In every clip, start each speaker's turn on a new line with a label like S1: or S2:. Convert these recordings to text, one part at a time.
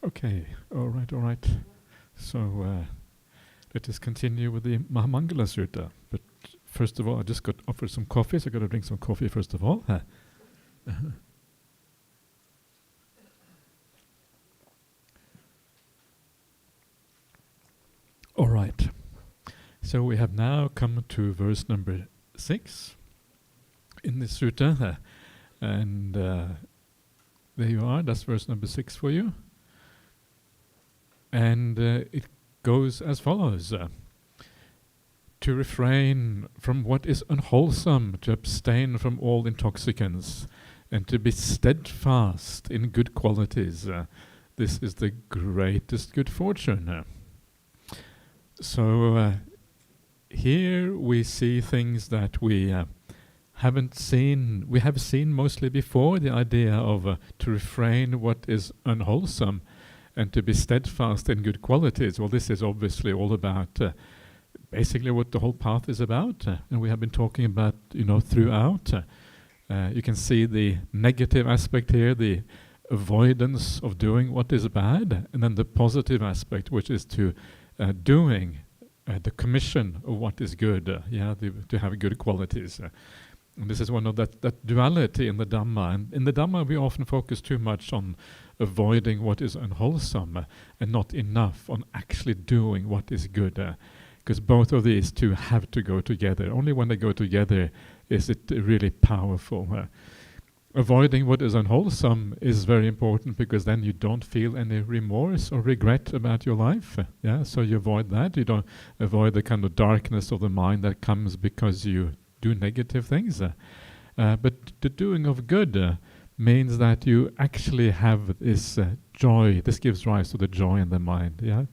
S1: Okay, all right. So let us continue with the Mahamangala Sutta. But first of all, I just got offered some coffee, so I got to drink some coffee first of all. All right. So we have now come to verse number 6 in the sutta, and there you are. That's verse number 6 for you. And it goes as follows. To refrain from what is unwholesome, to abstain from all intoxicants, and to be steadfast in good qualities. This is the greatest good fortune. So here we see things that we haven't seen. We have seen mostly before, the idea of to refrain what is unwholesome and to be steadfast in good qualities. Well, this is obviously all about basically what the whole path is about, and we have been talking about, throughout. You can see the negative aspect here, the avoidance of doing what is bad, and then the positive aspect, which is to doing the commission of what is good, to have good qualities. And this is one of that duality in the Dhamma. And in the Dhamma we often focus too much on avoiding what is unwholesome and not enough on actually doing what is good. Because both of these two have to go together. Only when they go together is it really powerful. Avoiding what is unwholesome is very important, because then you don't feel any remorse or regret about your life. So you avoid that. You don't avoid the kind of darkness of the mind that comes because you do negative things. But the doing of good means that you actually have this joy. This gives rise to the joy in the mind.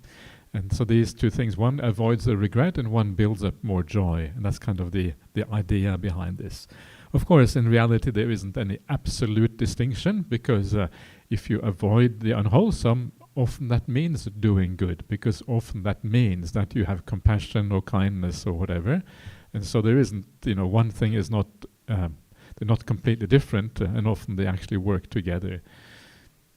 S1: And so these two things, one avoids the regret and one builds up more joy. And that's kind of the idea behind this. Of course, in reality, there isn't any absolute distinction, because if you avoid the unwholesome, often that means doing good, because often that means that you have compassion or kindness or whatever. And so there isn't, one thing is not, they're not completely different, and often they actually work together.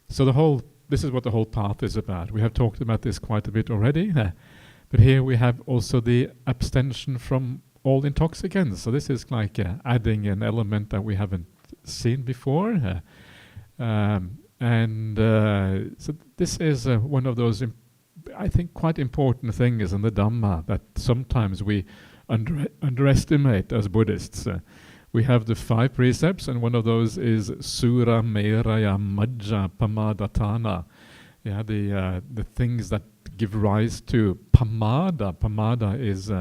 S1: So this is what the whole path is about. We have talked about this quite a bit already, but here we have also the abstention from all intoxicants. So this is like adding an element that we haven't seen before. So this is one of those, I think, quite important things in the Dhamma that sometimes we underestimate as Buddhists. We have the 5 precepts, and one of those is Sura Meraya Majja Pamadatana. The things that give rise to pamada. Pamada is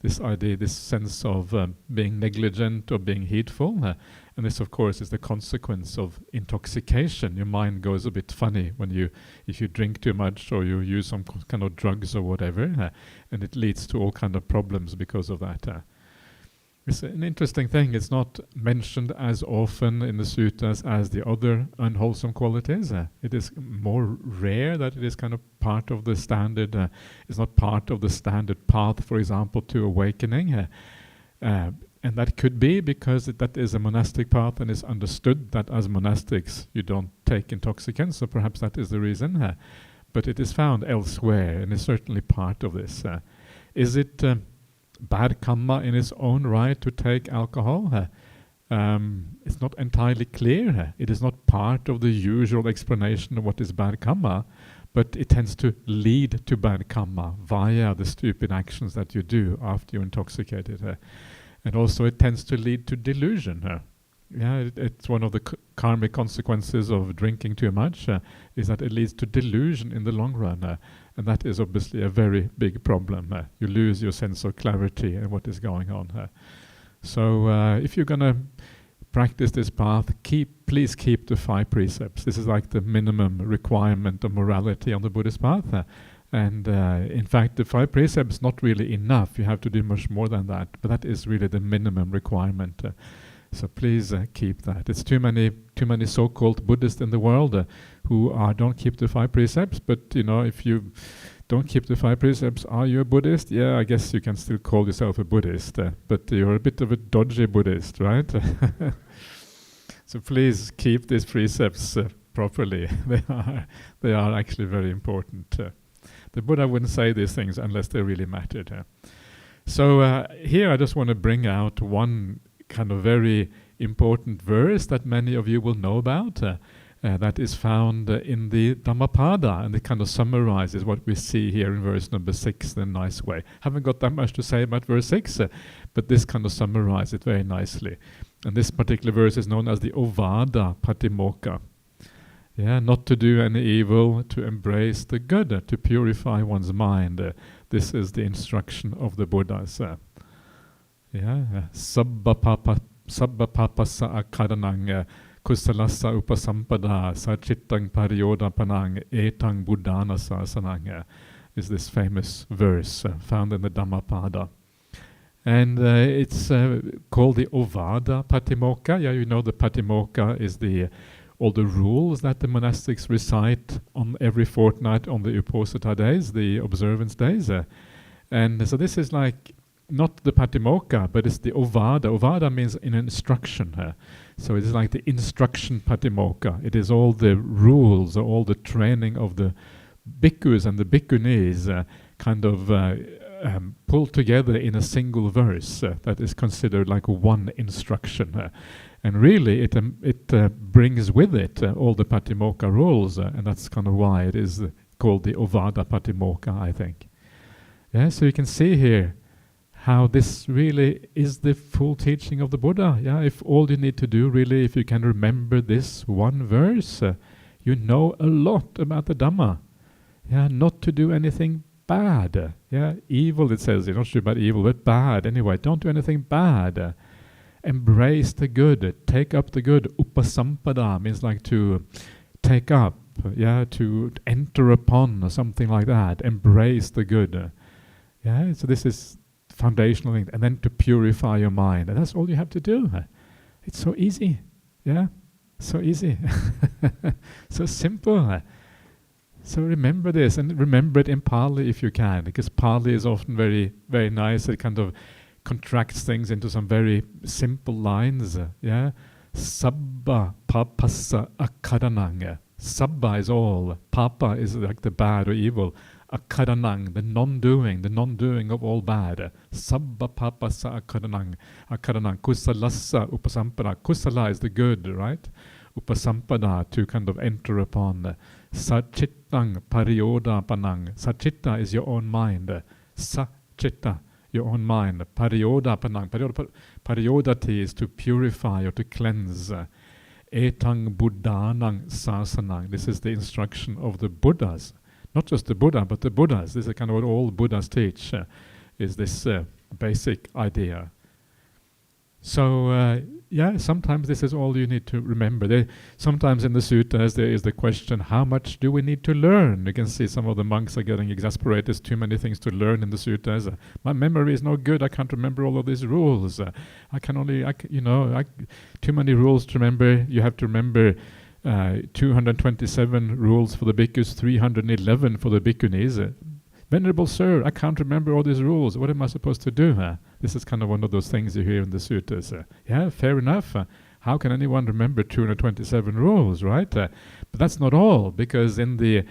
S1: this idea, this sense of being negligent or being heedful. And this, of course, is the consequence of intoxication. Your mind goes a bit funny if you drink too much or you use some kind of drugs or whatever, and it leads to all kind of problems because of that. It's an interesting thing. It's not mentioned as often in the suttas as the other unwholesome qualities. It is more rare that it is kind of part of the standard. It's not part of the standard path, for example, to awakening. And that could be because that is a monastic path, and it's understood that as monastics you don't take intoxicants, so perhaps that is the reason. But it is found elsewhere, and is certainly part of this. Is it bad karma in its own right to take alcohol? It's not entirely clear. It is not part of the usual explanation of what is bad karma, but it tends to lead to bad karma via the stupid actions that you do after you're intoxicated. And also it tends to lead to delusion. It's one of the karmic consequences of drinking too much, is that it leads to delusion in the long run. And that is obviously a very big problem. You lose your sense of clarity and what is going on. So if you're going to practice this path, please keep the 5 precepts. This is like the minimum requirement of morality on the Buddhist path. And in fact, the 5 precepts not really enough. You have to do much more than that. But that is really the minimum requirement. So please keep that. It's too many so-called Buddhists in the world who don't keep the 5 precepts. But if you don't keep the 5 precepts, are you a Buddhist? Yeah, I guess you can still call yourself a Buddhist, but you're a bit of a dodgy Buddhist, right? So please keep these precepts properly. They are actually very important. The Buddha wouldn't say these things unless they really mattered. So here I just want to bring out one kind of very important verse that many of you will know about. That is found in the Dhammapada, and it kind of summarizes what we see here in verse number 6 in a nice way. Haven't got that much to say about verse 6, but this kind of summarizes it very nicely. And this particular verse is known as the Ovādapāṭimokkha. Yeah, not to do any evil, to embrace the good, to purify one's mind. This is the instruction of the Buddhas. Sabba papassa akkadanang kusalassa upasampada sachittang pariyodapānang etang buddhana sasanang is this famous verse found in the Dhammapada. And it's called the Ovādapāṭimokkha. Yeah, you know the Paṭhamauruvelasutta is all the rules that the monastics recite on every fortnight on the Uposatha days, the observance days. And so this is like not the Paṭhamauruvelasutta, but it's the Ovāda. Ovāda means an instruction. So it is like the instruction Paṭhamauruvelasutta. It is all the rules, all the training of the bhikkhus and the bhikkhunis kind of pulled together in a single verse that is considered like one instruction. And really it brings with it all the Paṭhamauruvelasutta rules, and that's kind of why it is called the Ovādapāṭimokkha, I think. Yeah, so you can see here how this really is the full teaching of the Buddha. Yeah, if all you need to do really, if you can remember this one verse, you know a lot about the Dhamma. Yeah, not to do anything bad. Yeah, evil, it says, you're not sure about evil, but bad. Anyway, don't do anything bad. Embrace the good, take up the good. Upasampada means like to take up, yeah, to enter upon or something like that. Embrace the good. Yeah, so this is foundational thing. And then to purify your mind. And that's all you have to do. It's so easy. Yeah, so easy. So simple. So remember this, and remember it in Pali if you can, because Pali is often very, very nice. It kind of contracts things into some very simple lines. Yeah, Sabba papassa akkadanang. Sabba is all. Papa is like the bad or evil. Akkadanang, the non-doing of all bad. Sabba papassa akkadanang. Akkadanang. Kusalassa upasampada. Kusala is the good, right? Upasampada, to kind of enter upon. Sachittang pariyodapānang. Sachitta is your own mind. Sachitta, your own mind. Pariyodapānang. Pariyodati is to purify or to cleanse. Etang buddhanang sasanang. This is the instruction of the Buddhas. Not just the Buddha, but the Buddhas. This is kind of what all Buddhas teach, is this basic idea. So, yeah, sometimes this is all you need to remember. Sometimes in the suttas there is the question, how much do we need to learn? You can see some of the monks are getting exasperated. There's too many things to learn in the suttas. My memory is no good. I can't remember all of these rules. Too many rules to remember. You have to remember 227 rules for the bhikkhus, 311 for the bhikkhunis. Venerable Sir, I can't remember all these rules. What am I supposed to do? This is kind of one of those things you hear in the suttas. Yeah, fair enough. How can anyone remember 227 rules, right? But that's not all, because in the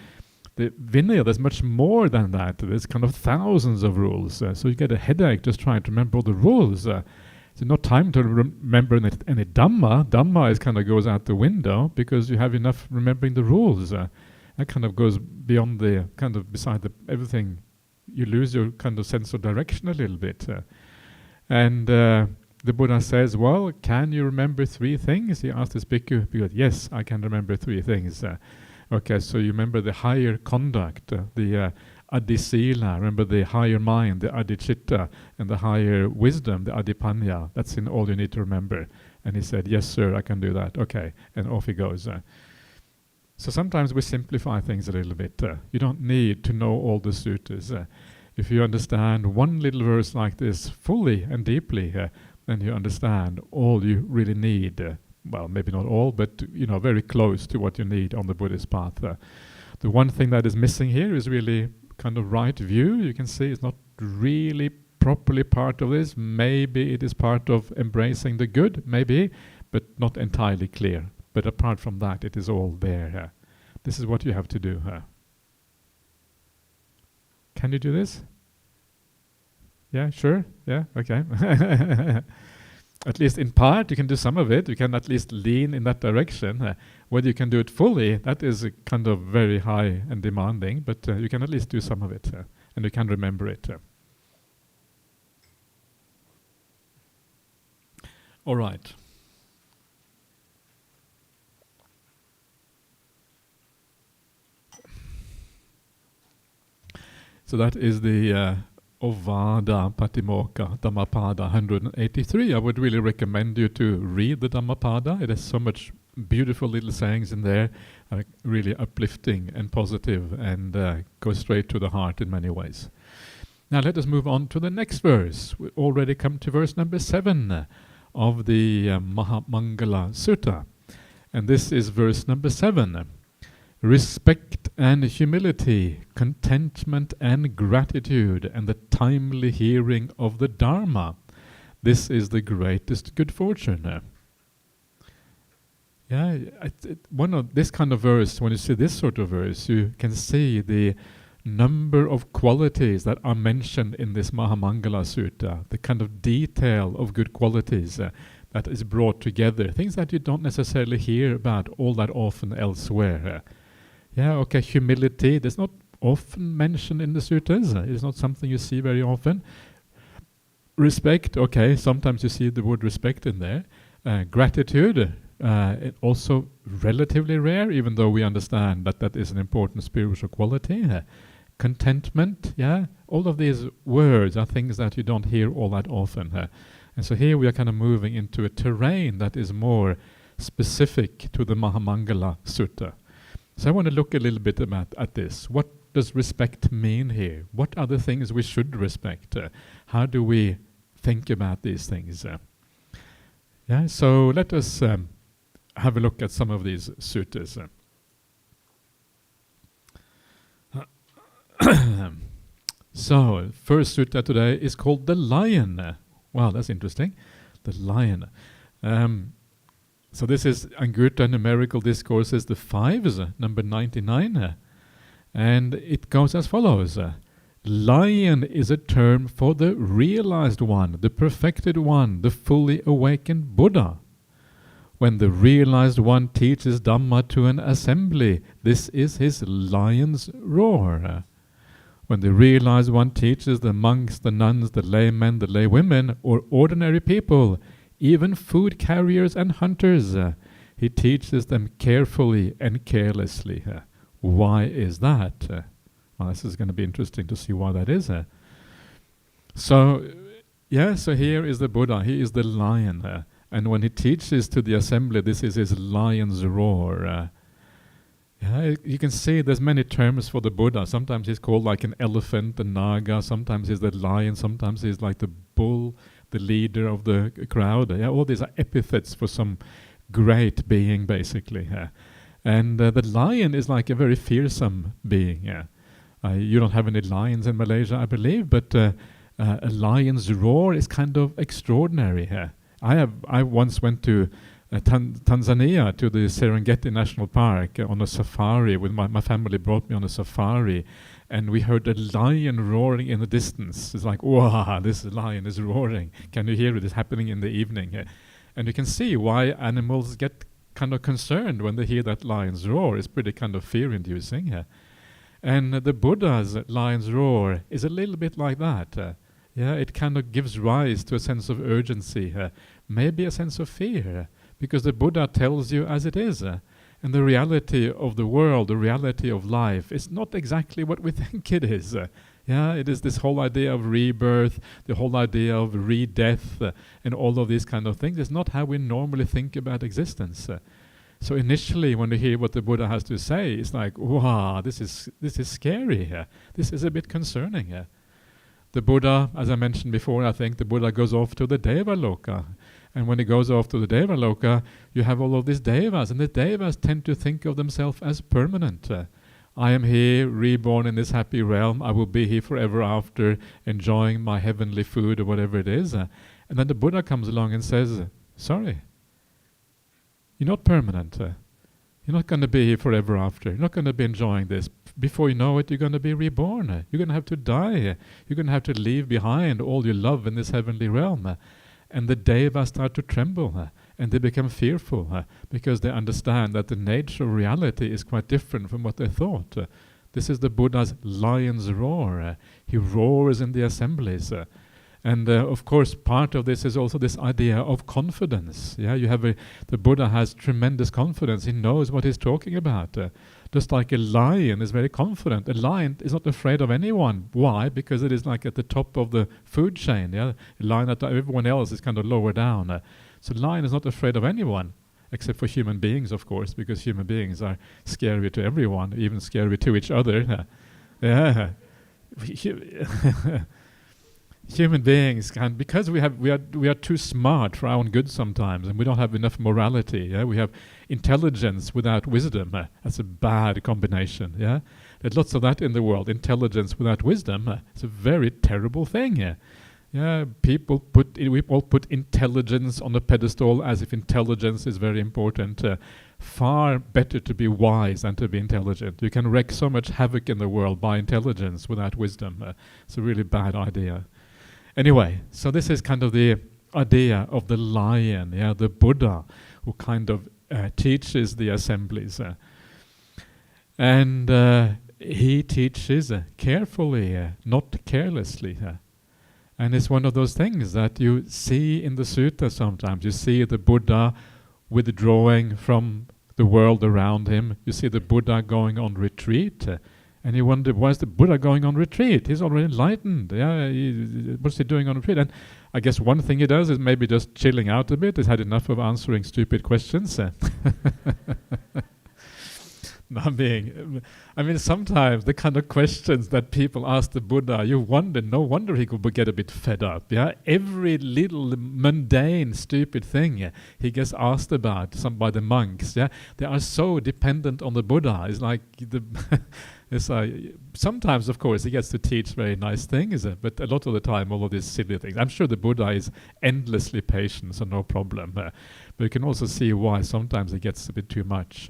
S1: Vinaya there's much more than that. There's kind of thousands of rules. So you get a headache just trying to remember all the rules. There's no time to remember any Dhamma. Dhamma is kind of goes out the window because you have enough remembering the rules. That kind of goes beyond the kind of beside everything. You lose your kind of sense of direction a little bit. And the Buddha says, well, can you remember 3 things? He asked this bhikkhu. He goes, yes, I can remember 3 things. Okay, so you remember the higher conduct, the adhisila, remember the higher mind, the adhicitta, and the higher wisdom, the adhipanya. That's in all you need to remember. And he said, yes, sir, I can do that. Okay, and off he goes. So sometimes we simplify things a little bit. You don't need to know all the suttas. If you understand one little verse like this fully and deeply, then you understand all you really need. Well, maybe not all, but very close to what you need on the Buddhist path. The one thing that is missing here is really kind of right view. You can see it's not really properly part of this. Maybe it is part of embracing the good, maybe, but not entirely clear. But apart from that, it is all there. This is what you have to do. Can you do this? Yeah, sure. Yeah, okay. At least in part, you can do some of it. You can at least lean in that direction. Whether you can do it fully, that is kind of very high and demanding, but you can at least do some of it, and you can remember it. All right. So that is the Ovādapāṭimokkha Dhammapada 183. I would really recommend you to read the Dhammapada. It has so much beautiful little sayings in there, really uplifting and positive, and go straight to the heart in many ways. Now let us move on to the next verse. We already come to verse number 7 of the Mahamangala and this is verse number 7. Respect and humility, contentment and gratitude, and the timely hearing of the Dharma. This is the greatest good fortune. One of this kind of verse, when you see this sort of verse, you can see the number of qualities that are mentioned in this Mahamangala Sutta, the kind of detail of good qualities that is brought together, things that you don't necessarily hear about all that often elsewhere. Humility, that's not often mentioned in the suttas. It's not something you see very often. Respect, sometimes you see the word respect in there. Gratitude, also relatively rare, even though we understand that that is an important spiritual quality. Contentment, all of these words are things that you don't hear all that often. And so here we are kind of moving into a terrain that is more specific to the Mahamangala Sutta. So I want to look a little bit at this. What does respect mean here? What are the things we should respect? How do we think about these things? So let us have a look at some of these suttas. So, first sutta today is called the Lion. Wow, that's interesting. The Lion. So this is Anggutta Numerical Discourses, the 5s, number 99. And it goes as follows. Lion is a term for the realized one, the perfected one, the fully awakened Buddha. When the realized one teaches Dhamma to an assembly, this is his lion's roar. When the realized one teaches the monks, the nuns, the laymen, the laywomen, or ordinary people, even food carriers and hunters, he teaches them carefully and carelessly. Why is that? Well, this is going to be interesting to see why that is. So here is the Buddha. He is the lion. And when he teaches to the assembly, this is his lion's roar. You can see there's many terms for the Buddha. Sometimes he's called like an elephant, a naga. Sometimes he's the lion. Sometimes he's like the bull, the leader of the crowd. All these are epithets for some great being, basically. And the lion is like a very fearsome being. You don't have any lions in Malaysia, I believe, but a lion's roar is kind of extraordinary. I once went to Tanzania, to the Serengeti National Park on a safari. With my family brought me on a safari, and we heard a lion roaring in the distance. It's like, wow, this lion is roaring. Can you hear it? It's happening in the evening. And you can see why animals get kind of concerned when they hear that lion's roar. It's pretty kind of fear-inducing. And the Buddha's lion's roar is a little bit like that. It kind of gives rise to a sense of urgency, maybe a sense of fear, because the Buddha tells you as it is. And the reality of the world, the reality of life, is not exactly what we think it is. It is this whole idea of rebirth, the whole idea of re-death, and all of these kind of things. It's not how we normally think about existence. So initially, when you hear what the Buddha has to say, it's like, wow, this is scary. This is a bit concerning. The Buddha, as I mentioned before, I think the Buddha goes off to the Devaloka. And when he goes off to the Devaloka, you have all of these Devas, and the Devas tend to think of themselves as permanent. I am here, reborn in this happy realm. I will be here forever after, enjoying my heavenly food or whatever it is. And then the Buddha comes along and says, sorry, You're not permanent. You're not going to be here forever after. You're not going to be enjoying this. Before you know it, you're going to be reborn. You're going to have to die. You're going to have to leave behind all you love in this heavenly realm. And the devas start to tremble, and they become fearful, because they understand that the nature of reality is quite different from what they thought. This is the Buddha's lion's roar. He roars in the assemblies. And of course, part of this is also this idea of confidence. Yeah, you have the Buddha has tremendous confidence. He knows what he's talking about. Just like a lion is very confident. A lion is not afraid of anyone. Why? Because it is like at the top of the food chain. Yeah, a lion that everyone else is kind of lower down. So lion is not afraid of anyone, except for human beings, of course, because human beings are scary to everyone, even scary to each other. Yeah. Human beings can, because we are too smart for our own good sometimes, and we don't have enough morality. Yeah, we have intelligence without wisdom. That's a bad combination. Yeah, there's lots of that in the world. Intelligence without wisdom. It's a very terrible thing. Yeah, we all put intelligence on a pedestal as if intelligence is very important. Far better to be wise than to be intelligent. You can wreak so much havoc in the world by intelligence without wisdom. It's a really bad idea. Anyway, so this is kind of the idea of the lion, yeah, the Buddha, who kind of teaches the assemblies. And he teaches carefully, not carelessly. And it's one of those things that you see in the sutta sometimes. You see the Buddha withdrawing from the world around him. You see the Buddha going on retreat. And you wonder, why is the Buddha going on retreat? He's already enlightened. Yeah, what's he doing on retreat? And I guess one thing he does is maybe just chilling out a bit. He's had enough of answering stupid questions. I mean, sometimes the kind of questions that people ask the Buddha, you wonder, no wonder he could get a bit fed up. Yeah, every little mundane, stupid thing he gets asked about by the monks. Yeah, they are so dependent on the Buddha. It's like sometimes, of course, he gets to teach very nice things, but a lot of the time, all of these silly things. I'm sure the Buddha is endlessly patient, so no problem. But you can also see why sometimes it gets a bit too much.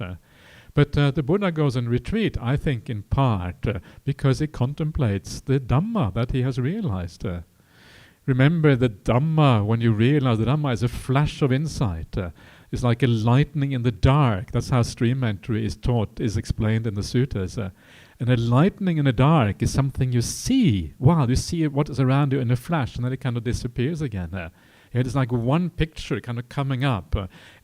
S1: But the Buddha goes on retreat, I think, in part because he contemplates the Dhamma that he has realized. Remember the Dhamma, when you realize the Dhamma is a flash of insight. It's like a lightning in the dark. That's how stream entry is taught, is explained in the suttas. And a lightning in the dark is something you see. Wow, you see what is around you in a flash, and then it kind of disappears again. It's like one picture kind of coming up,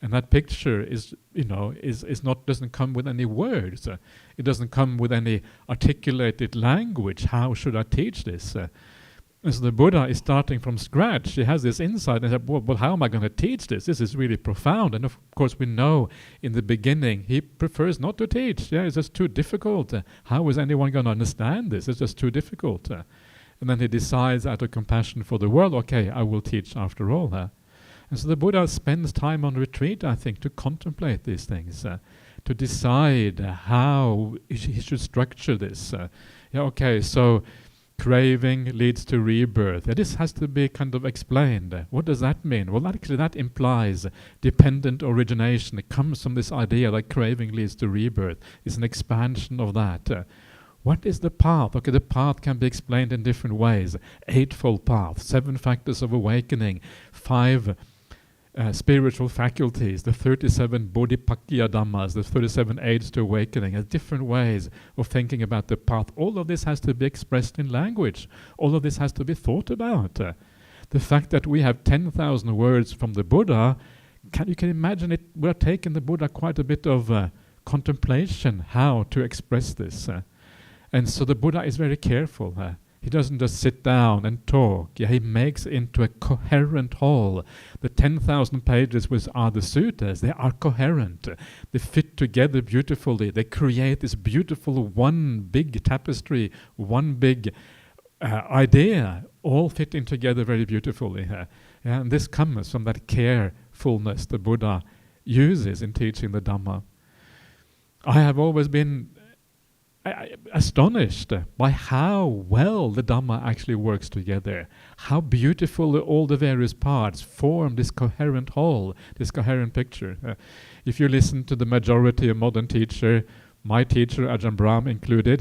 S1: and that picture is doesn't come with any words. It doesn't come with any articulated language. How should I teach this? And so the Buddha is starting from scratch. He has this insight and said, well, how am I going to teach this? This is really profound. And of course we know in the beginning he prefers not to teach. Yeah, it's just too difficult. How is anyone going to understand this? It's just too difficult. And then he decides, out of compassion for the world, okay, I will teach after all. And so the Buddha spends time on retreat, I think, to contemplate these things, to decide how he should structure this. So craving leads to rebirth. This has to be kind of explained. What does that mean? Well, actually that implies dependent origination. It comes from this idea that craving leads to rebirth. It's an expansion of that. What is the path? Okay, the path can be explained in different ways. Eightfold path, 7 factors of awakening, 5 spiritual faculties, the 37 bodhipakkhya dhammas, the 37 aids to awakening, different ways of thinking about the path. All of this has to be expressed in language. All of this has to be thought about. The fact that we have 10,000 words from the Buddha, you can imagine it would have taken the Buddha quite a bit of contemplation how to express this. And so the Buddha is very careful. He doesn't just sit down and talk. He makes it into a coherent whole. The 10,000 pages which are the suttas, they are coherent. They fit together beautifully. They create this beautiful one big tapestry, one big idea, all fitting together very beautifully. And this comes from that carefulness the Buddha uses in teaching the Dhamma. I have always been astonished by how well the Dhamma actually works together, how beautiful all the various parts form this coherent whole, this coherent picture. If you listen to the majority of modern teacher, my teacher, Ajahn Brahm included,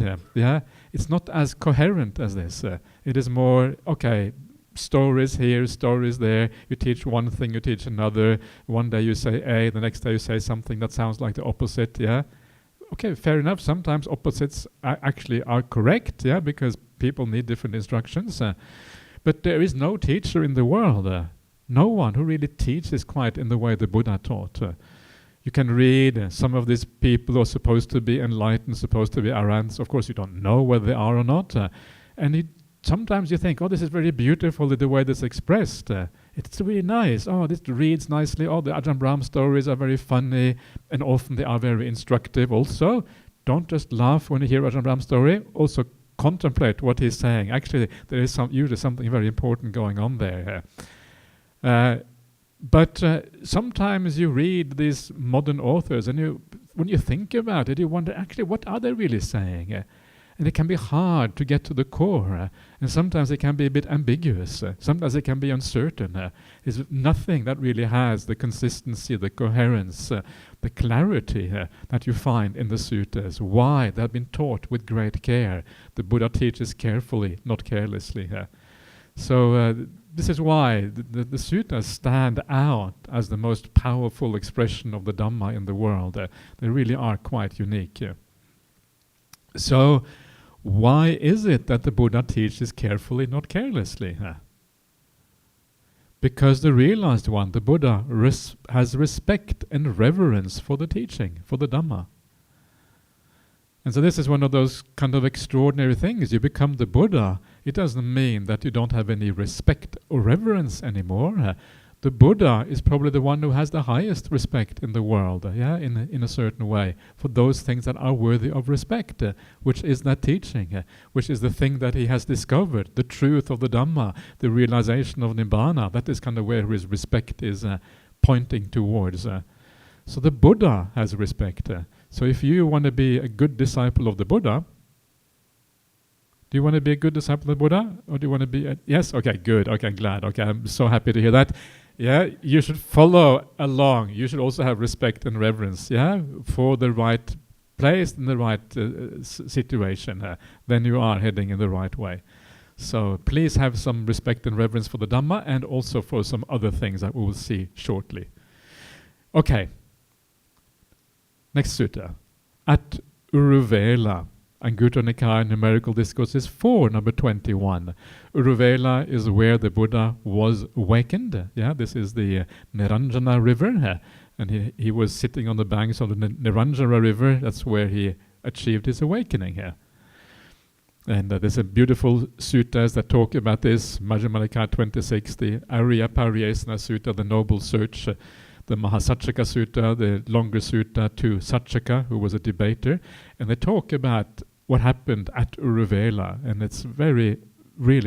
S1: it's not as coherent as this. It is more, okay, stories here, stories there. You teach one thing, you teach another. One day you say A, the next day you say something that sounds like the opposite, Okay, fair enough. Sometimes opposites actually are correct, because people need different instructions. But there is no teacher in the world, no one who really teaches quite in the way the Buddha taught. You can read some of these people who are supposed to be enlightened, supposed to be arahants. Of course, you don't know whether they are or not. Sometimes you think, this is very beautiful the way this is expressed. It's really nice. This reads nicely. The Ajahn Brahm stories are very funny, and often they are very instructive also. Don't just laugh when you hear Ajahn Brahm's story. Also contemplate what he's saying. Actually, there is usually something very important going on there. But sometimes you read these modern authors, and when you think about it, you wonder, actually, what are they really saying? And it can be hard to get to the core, and sometimes it can be a bit ambiguous. Sometimes it can be uncertain. There's nothing that really has the consistency, the coherence, the clarity that you find in the suttas. Why? They have been taught with great care. The Buddha teaches carefully, not carelessly. So this is why the suttas stand out as the most powerful expression of the Dhamma in the world. They really are quite unique. So, why is it that the Buddha teaches carefully, not carelessly? Because the realized one, the Buddha, has respect and reverence for the teaching, for the Dhamma. And so this is one of those kind of extraordinary things. You become the Buddha. It doesn't mean that you don't have any respect or reverence anymore. The Buddha is probably the one who has the highest respect in the world, in a certain way, for those things that are worthy of respect, which is that teaching, which is the thing that he has discovered, the truth of the Dhamma, the realization of Nibbana. That is kind of where his respect is pointing towards. So the Buddha has respect. So if you want to be a good disciple of the Buddha, do you want to be a good disciple of the Buddha? Or do you want to be yes? Okay, good. Okay, I'm glad. Okay, I'm so happy to hear that. You should follow along. You should also have respect and reverence, for the right place in the right situation. Then you are heading in the right way. So please have some respect and reverence for the Dhamma, and also for some other things that we will see shortly. Okay. Next sutta. At Uruvela. Anguttara Nikaya Numerical Discourses 4, number 21. Uruvela is where the Buddha was awakened. This is the Niranjana river. And he was sitting on the banks of the Niranjana river. That's where he achieved his awakening here. And there's a beautiful suttas that talk about this. Majjhima Nikaya 26, the Arya Pariyesana Sutta, the Noble Search. The Mahasatchaka Sutta, the longer sutta to Satchaka, who was a debater. And they talk about what happened at Uruvela, and it's really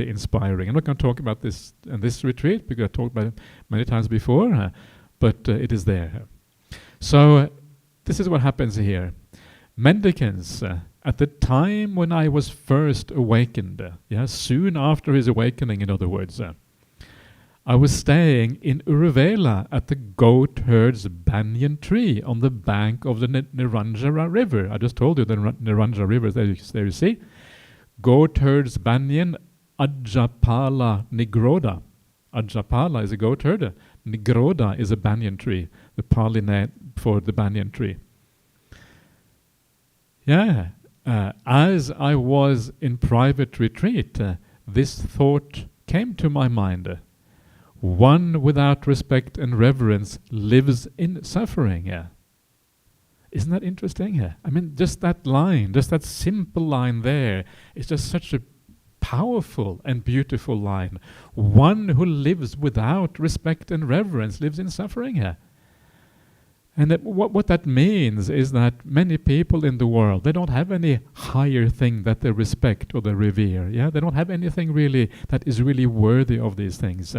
S1: inspiring. I'm not going to talk about this in this retreat, because I've talked about it many times before, but it is there. So this is what happens here. Mendicants, at the time when I was first awakened, soon after his awakening, in other words, I was staying in Uruvela at the goat herd's banyan tree on the bank of the Niranjara river. I just told you the Niranjara river, there you see. Goat herd's banyan, Ajapala Nigroda. Ajapala is a goat herd. Nigroda is a banyan tree, the Pali name for the banyan tree. As I was in private retreat, this thought came to my mind. One without respect and reverence lives in suffering. Isn't that interesting? I mean, just that line, just that simple line there, is just such a powerful and beautiful line. One who lives without respect and reverence lives in suffering. And what that means is that many people in the world, they don't have any higher thing that they respect or they revere. They don't have anything really that is really worthy of these things.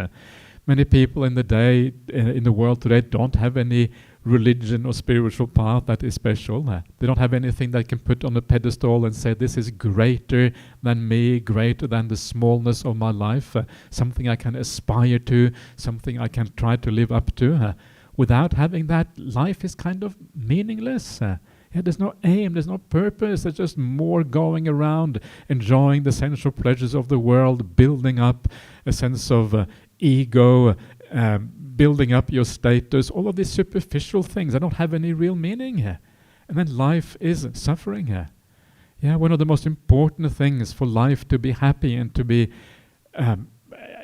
S1: Many people in the world today don't have any religion or spiritual path that is special. They don't have anything they can put on a pedestal and say, this is greater than me, greater than the smallness of my life, something I can aspire to, something I can try to live up to. Without having that, life is kind of meaningless. There's no aim, there's no purpose, there's just more going around, enjoying the sensual pleasures of the world, building up a sense of ego, building up your status, all of these superficial things. I don't have any real meaning here. And then life is suffering here. One of the most important things for life to be happy and to be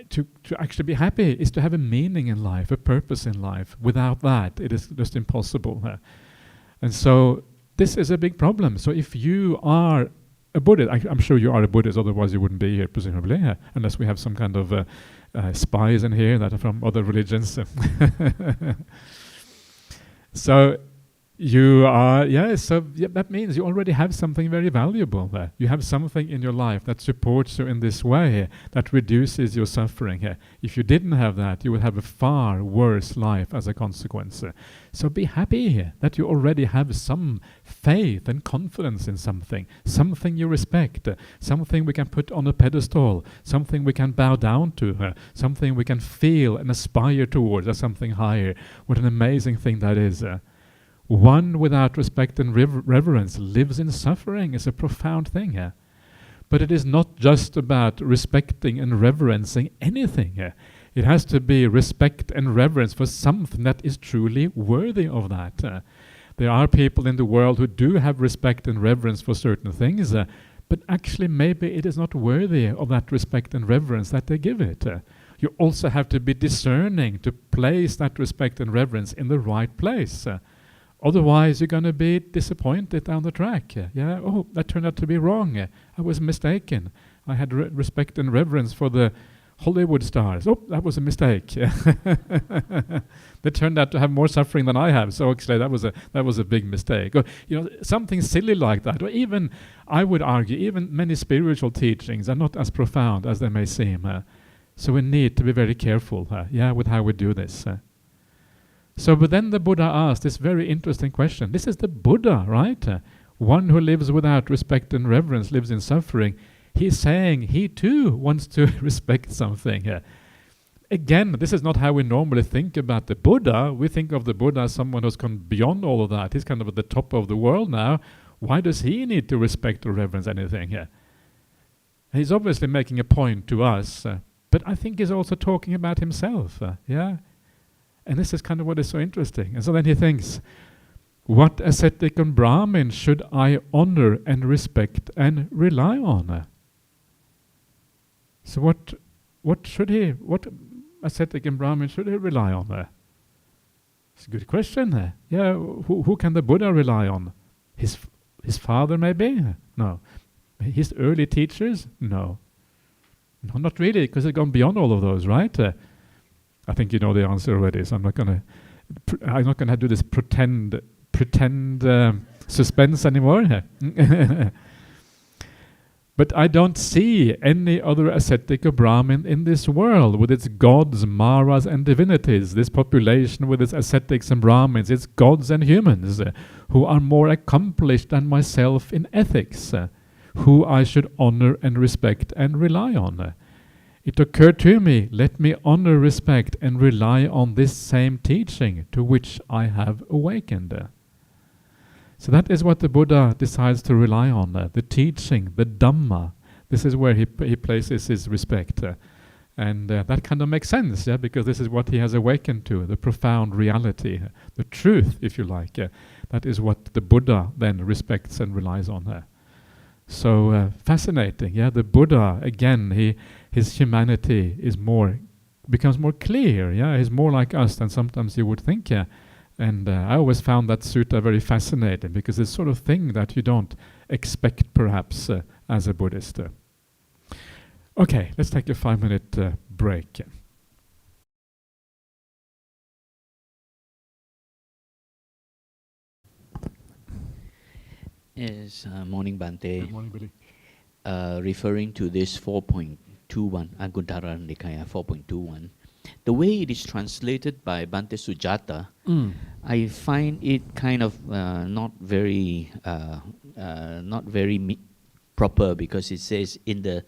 S1: to actually be happy is to have a meaning in life, a purpose in life. Without that, it is just impossible. And so this is a big problem. So if you are a Buddhist, I'm sure you are a Buddhist, otherwise you wouldn't be here, presumably, unless we have some kind of spies in here that are from other religions. So you are, that means you already have something very valuable there. You have something in your life that supports you in this way, that reduces your suffering here. If you didn't have that, you would have a far worse life as a consequence. So be happy that you already have some faith and confidence in something you respect, something we can put on a pedestal, something we can bow down to, something we can feel and aspire towards as something higher. What an amazing thing that is. One without respect and reverence lives in suffering is a profound thing here. But it is not just about respecting and reverencing anything here. It has to be respect and reverence for something that is truly worthy of that. There are people in the world who do have respect and reverence for certain things, but actually maybe it is not worthy of that respect and reverence that they give it. You also have to be discerning to place that respect and reverence in the right place. Otherwise, you're going to be disappointed down the track. Oh, that turned out to be wrong. I was mistaken. I had respect and reverence for the Hollywood stars. Oh, that was a mistake. They turned out to have more suffering than I have. So actually, that was a big mistake. Or, something silly like that. Or even, I would argue, even many spiritual teachings are not as profound as they may seem. So we need to be very careful. With how we do this. But then the Buddha asked this very interesting question. This is the Buddha, right? One who lives without respect and reverence lives in suffering. He's saying he too wants to respect something. Again, this is not how we normally think about the Buddha. We think of the Buddha as someone who's gone beyond all of that. He's kind of at the top of the world now. Why does he need to respect or reverence anything here? He's obviously making a point to us, but I think he's also talking about himself. And this is kind of what is so interesting. And so then he thinks, what ascetic and Brahmin should I honor and respect and rely on? So what ascetic and Brahmin should he rely on? It's a good question. Who can the Buddha rely on? His father maybe? No. His early teachers? No. No, not really, because they've gone beyond all of those, right? I think you know the answer already, so I'm not gonna do this pretend suspense anymore. But I don't see any other ascetic or Brahmin in this world with its gods, maras, and divinities. This population with its ascetics and Brahmins, its gods and humans, who are more accomplished than myself in ethics, who I should honor and respect and rely on. It occurred to me, let me honor, respect, and rely on this same teaching to which I have awakened. So that is what the Buddha decides to rely on, the teaching, the Dhamma. This is where he places his respect. And that kind of makes sense, because this is what he has awakened to, the profound reality, the truth, if you like. That is what the Buddha then respects and relies on. So fascinating, the Buddha, again, his humanity becomes more clear, he's more like us than sometimes you would think, And I always found that sutta very fascinating, because it's sort of thing that you don't expect perhaps as a Buddhist. Okay, let's take a 5-minute break.
S2: Yes, morning Bante.
S1: Good morning, Billy.
S2: Referring to this 4.21, Anguttara Nikaya 4.21, the way it is translated by Bhante Sujata, I find it kind of not very proper, because it says in the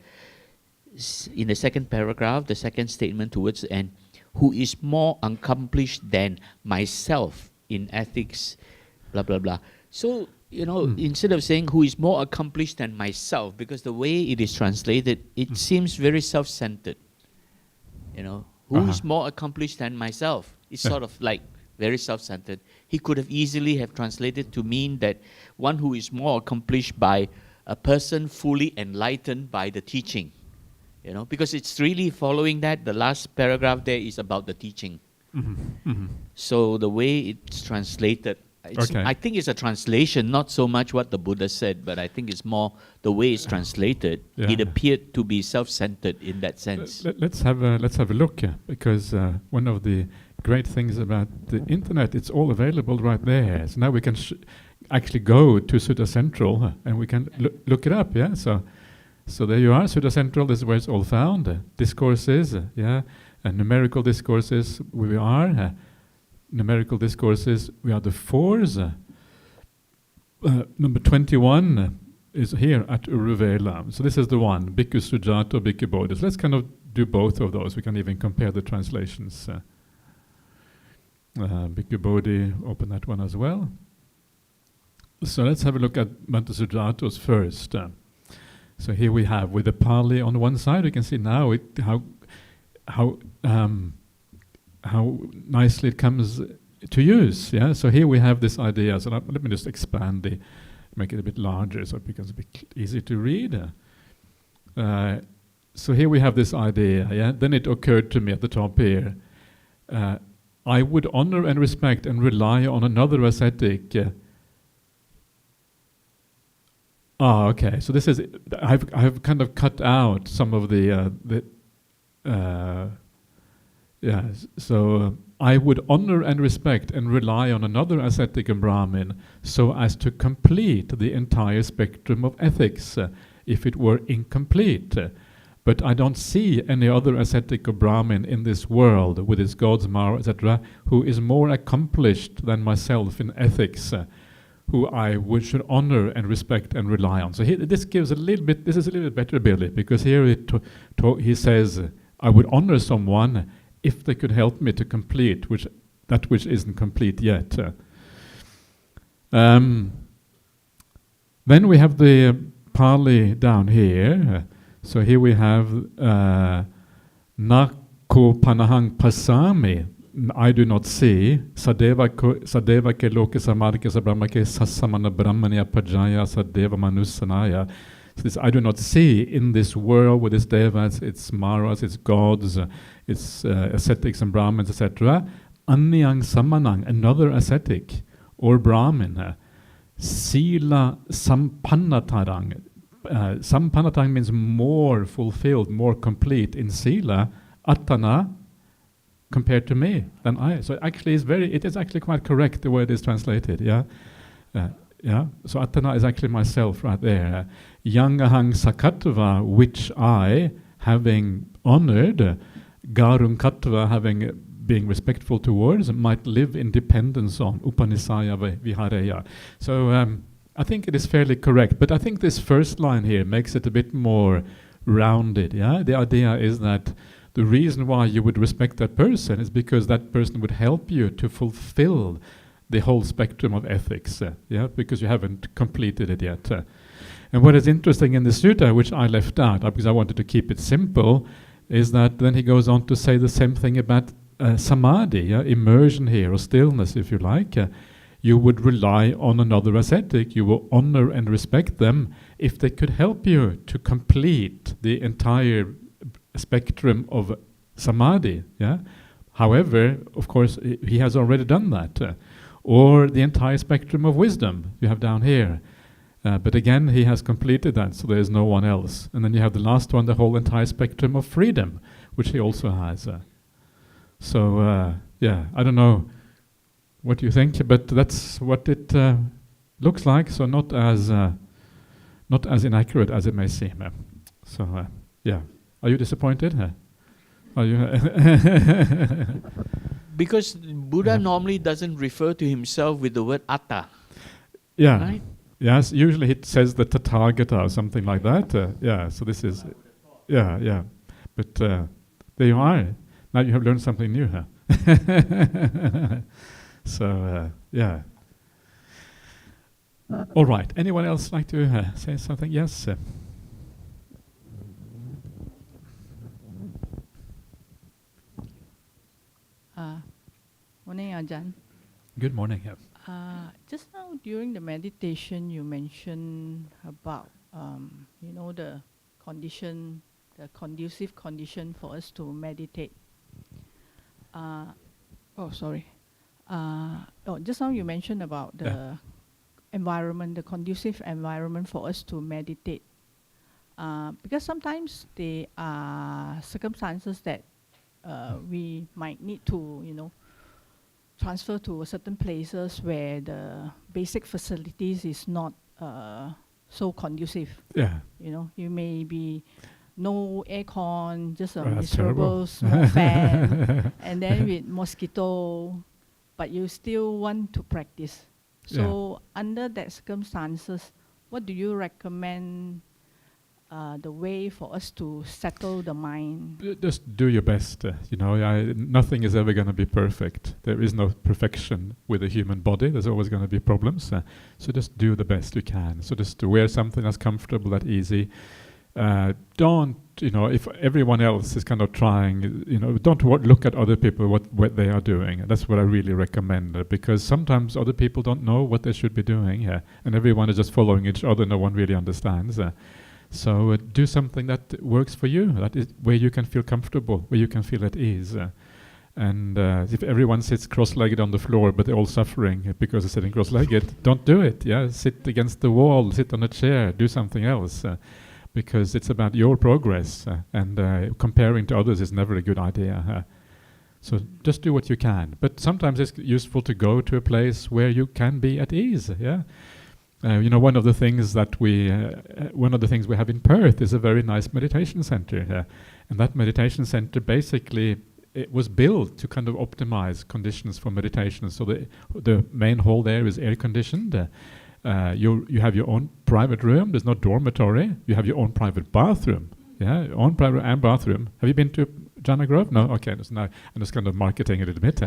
S2: second paragraph, the second statement towards the end, who is more accomplished than myself in ethics, blah blah blah. So instead of saying who is more accomplished than myself, because the way it is translated, it seems very self-centered. Who is more accomplished than myself? It's sort of like very self-centered. He could have easily have translated to mean that one who is more accomplished by a person fully enlightened by the teaching. Because it's really following that. The last paragraph there is about the teaching. So the way it's translated, I think it's a translation, not so much what the Buddha said, but I think it's more the way it's translated. It appeared to be self-centered in that sense.
S1: Let's have a look, because one of the great things about the internet, it's all available right there. So now we can actually go to Sutta Central and we can look it up. So there you are, Sutta Central. This is where it's all found. Discourses, and numerical discourses. We are. Numerical discourses, we are the fours. Number 21 is here at Uruvela. So this is the one, Bhikkhu Sujato, Bhikkhu Bodhi. So let's kind of do both of those. We can even compare the translations. Bhikkhu Bodhi, open that one as well. So let's have a look at Bhante Sujato's first. So here we have, with the Pali on one side, we can see now how nicely it comes to use. So here we have this idea. So let me just expand make it a bit larger so it becomes a bit easy to read. So here we have this idea. Then it occurred to me at the top here. I would honor and respect and rely on another ascetic. Okay. So this is I've kind of cut out some of so I would honor and respect and rely on another ascetic and Brahmin so as to complete the entire spectrum of ethics if it were incomplete. But I don't see any other ascetic or Brahmin in this world with its gods, Mara, etc., who is more accomplished than myself in ethics, who I should honor and respect and rely on. So this is a little bit better ability, because here he says, I would honor someone if they could help me to complete that which isn't complete yet. Then we have the Pali down here. So here we have Nako Panahang Pasami, I do not see. Sadeva ke loke samadhike sabrahmake sasamana brahmanya pajaya sadeva manusanaya. So this I do not see in this world with its devas, its maras, its gods, its ascetics and brahmins, etc. Anyang samanang, another ascetic or brahmin. Sila sampannatarang. Sampannatarang means more fulfilled, more complete in sila. Attana, compared to me, than I. So actually, it is actually quite correct the way it is translated. So Attana is actually myself right there. Yangahang Sakatva, which I, having honored, Garum Katva, being respectful towards, might live in dependence on, Upanisaya Vihareya. So I think it is fairly correct, but I think this first line here makes it a bit more rounded. The idea is that the reason why you would respect that person is because that person would help you to fulfill the whole spectrum of ethics, because you haven't completed it yet. And what is interesting in the sutta, which I left out because I wanted to keep it simple, is that then he goes on to say the same thing about samadhi, immersion here, or stillness, if you like. You would rely on another ascetic, you will honor and respect them if they could help you to complete the entire spectrum of samadhi. However, of course, he has already done that. Or the entire spectrum of wisdom you have down here. But again, he has completed that, so there is no one else. And then you have the last one, the whole entire spectrum of freedom, which he also has. I don't know what you think, but that's what it looks like. So not as inaccurate as it may seem. Are you disappointed? Oh, you
S2: Because Buddha normally doesn't refer to himself with the word atta.
S1: yeah.
S2: Right?
S1: Yes, usually it says the Tathagata or something like that. Yeah, so this is, yeah. But there you are. Now you have learned something new, huh? So, yeah. All right. Anyone else like to say something? Yes.
S3: Morning, Ajahn.
S1: Good morning. Yeah.
S3: Just now during the meditation, you mentioned about the condition, the conducive condition for us to meditate. Just now you mentioned about the environment, the conducive environment for us to meditate. Because sometimes there are circumstances that we might need to, transfer to certain places where the basic facilities is not so conducive.
S1: Yeah.
S3: You may be no aircon, just a
S1: That's terrible.
S3: miserable small fan, and then with mosquito, but you still want to practice. So under that circumstances, what do you recommend the way for us to settle the mind?
S1: Just do your best. Nothing is ever going to be perfect. There is no perfection with the human body. There's always going to be problems. So just do the best you can. So just to wear something that's comfortable, that's easy. Don't, if everyone else is kind of trying, don't look at other people, what they are doing. That's what I really recommend, because sometimes other people don't know what they should be doing, and everyone is just following each other. No one really understands. So do something that works for you, that is where you can feel comfortable, where you can feel at ease. And if everyone sits cross-legged on the floor, but they're all suffering because they're sitting cross-legged, don't do it. Sit against the wall, sit on a chair, do something else. Because it's about your progress, and comparing to others is never a good idea. So just do what you can. But sometimes it's useful to go to a place where you can be at ease. One of the things we have in Perth is a very nice meditation center, and that meditation center basically it was built to kind of optimize conditions for meditation. So the main hall there is air conditioned. You have your own private room. There's no dormitory. You have your own private bathroom. Own private and bathroom. Have you been to Jana Grove? No. Okay. I'm just kind of marketing a little bit.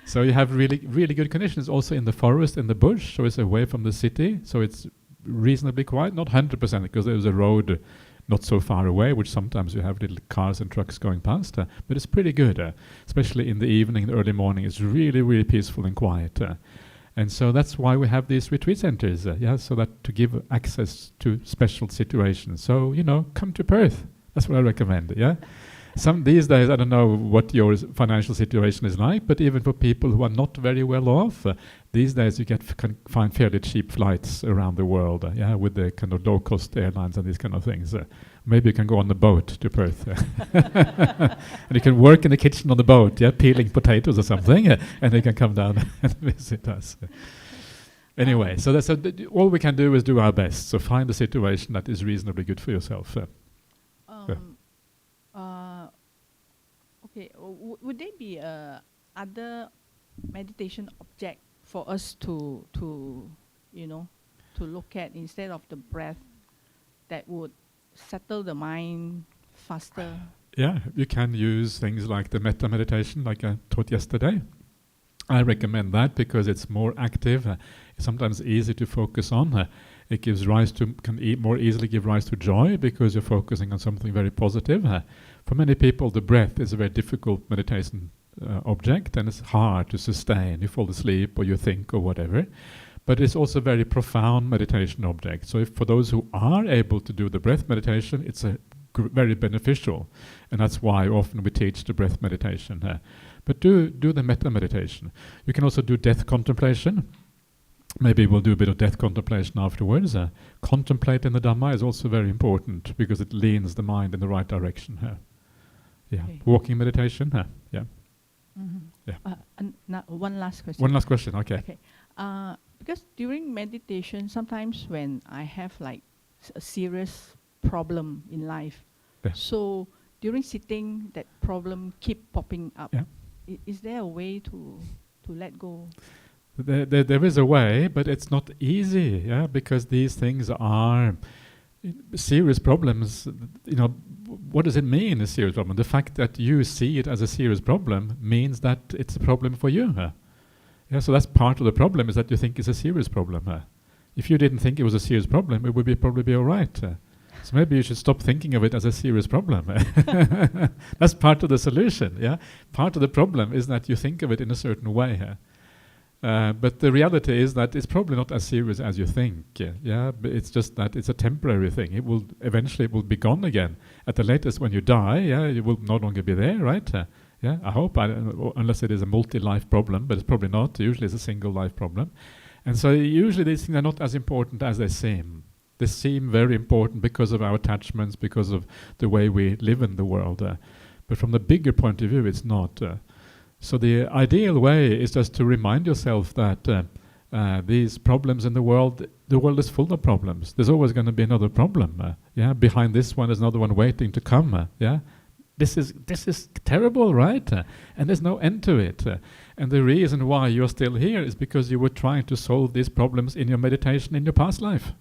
S1: So you have really, really good conditions also in the forest, in the bush. So it's away from the city. So it's reasonably quiet. Not 100% because there's a road not so far away, which sometimes you have little cars and trucks going past. But it's pretty good, especially in the evening, the early morning. It's really, really peaceful and quiet. And so that's why we have these retreat centers, so that to give access to special situations. So, come to Perth. That's what I recommend, These days, I don't know what your financial situation is like, but even for people who are not very well off, these days you can find fairly cheap flights around the world, with the kind of low-cost airlines and these kind of things. Maybe you can go on the boat to Perth. And you can work in the kitchen on the boat, peeling potatoes or something, and they can come down and visit us. Anyway, so all we can do is do our best. So find a situation that is reasonably good for yourself.
S3: Okay, would there be other meditation object for us to look at instead of the breath that would settle the mind faster? Yeah,
S1: you can use things like the metta meditation, like I taught yesterday. I recommend that because it's more active. It's sometimes easy to focus on. It gives rise to more easily give rise to joy because you're focusing on something very positive. For many people, the breath is a very difficult meditation object, and it's hard to sustain. You fall asleep or you think or whatever. But it's also a very profound meditation object. So for those who are able to do the breath meditation, it's very beneficial. And that's why often we teach the breath meditation. But do the metta meditation. You can also do death contemplation. Maybe we'll do a bit of death contemplation afterwards. Contemplate in the Dhamma is also very important because it leans the mind in the right direction. Okay. Walking meditation.
S3: One last question.
S1: One last question, okay.
S3: Because during meditation, sometimes when I have like a serious problem in life,
S1: Yeah.
S3: So during sitting, that problem keep popping up.
S1: Yeah.
S3: Is there a way to let go?
S1: There is a way, but it's not easy, yeah, because these things are serious problems. You know, what does it mean, a serious problem? The fact that you see it as a serious problem means that it's a problem for you. Yeah, so that's part of the problem, is that you think it's a serious problem. If you didn't think it was a serious problem, it would probably be all right. So maybe you should stop thinking of it as a serious problem. That's part of the solution. Yeah, part of the problem is that you think of it in a certain way. But the reality is that it's probably not as serious as you think. Yeah, but it's just that it's a temporary thing. It will eventually be gone again. At the latest, when you die, yeah, it will no longer be there, right? Yeah, I hope, unless it is a multi-life problem, but it's probably not. Usually, it's a single life problem, and so usually these things are not as important as they seem. They seem very important because of our attachments, because of the way we live in the world. But from the bigger point of view, it's not. So the ideal way is just to remind yourself that these problems in the world is full of problems. There's always going to be another problem. Yeah, behind this one is another one waiting to come. Yeah, this is terrible, right? And there's no end to it. And the reason why you're still here is because you were trying to solve these problems in your meditation in your past life.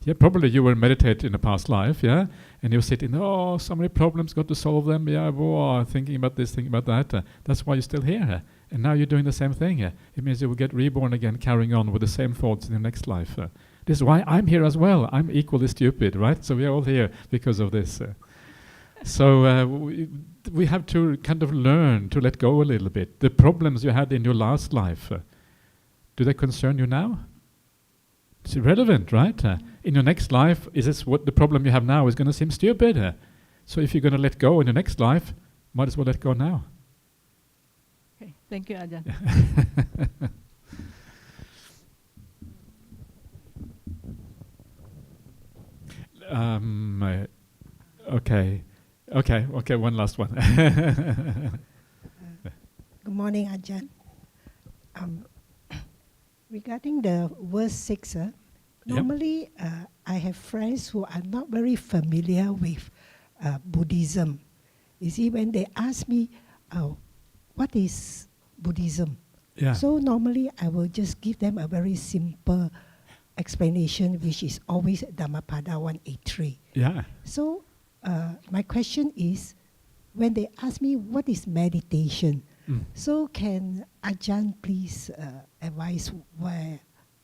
S1: Yeah, probably you were meditating in a past life, yeah, and you're sitting, oh, so many problems, got to solve them, yeah, whoa, thinking about this, thinking about that. That's why you're still here. And now you're doing the same thing. It means you will get reborn again, carrying on with the same thoughts in the next life. This is why I'm here as well. I'm equally stupid, right? So we're all here because of this. So we have to kind of learn to let go a little bit. The problems you had in your last life, do they concern you now? It's irrelevant, right? In your next life, is this what the problem you have now is going to seem stupid? So if you're going to let go in your next life, might as well let go now.
S3: Okay, thank you, Ajahn.
S1: Okay, one last one.
S4: Good morning, Ajahn. Regarding the verse 6, normally I have friends who are not very familiar with Buddhism. You see, when they ask me, what is Buddhism?
S1: Yeah.
S4: So normally I will just give them a very simple explanation, which is always Dhammapada 183.
S1: Yeah.
S4: So my question is, when they ask me what is meditation, so can Ajahn please advise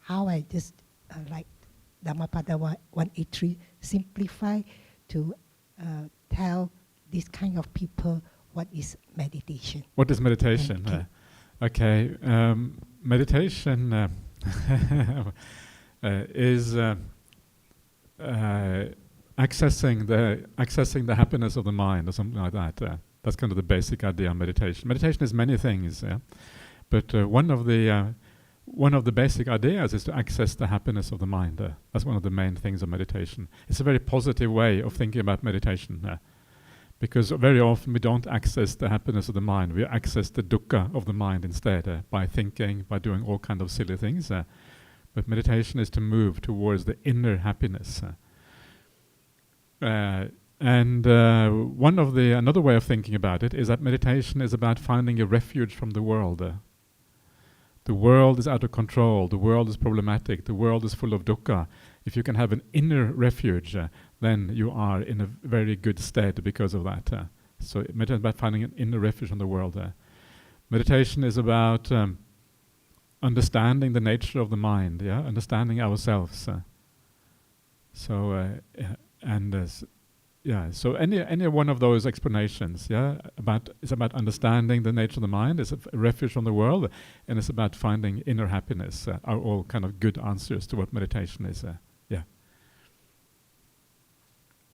S4: how I just like Dhammapada 183 simplify to tell this kind of people what is meditation?
S1: What is meditation? Meditation is accessing the happiness of the mind, or something like that. That's kind of the basic idea of meditation. Meditation is many things, but one of the basic ideas is to access the happiness of the mind. That's one of the main things of meditation. It's a very positive way of thinking about meditation, because very often we don't access the happiness of the mind. We access the dukkha of the mind instead, by thinking, by doing all kind of silly things. But meditation is to move towards the inner happiness. Another way of thinking about it is that meditation is about finding a refuge from the world. The world is out of control, the world is problematic, the world is full of dukkha. If you can have an inner refuge, then you are in a very good state because of that. So meditation is about finding an inner refuge from the world. Meditation is about understanding the nature of the mind, understanding ourselves. So any one of those explanations, it's about understanding the nature of the mind, it's a refuge from the world, and it's about finding inner happiness, are all kind of good answers to what meditation is.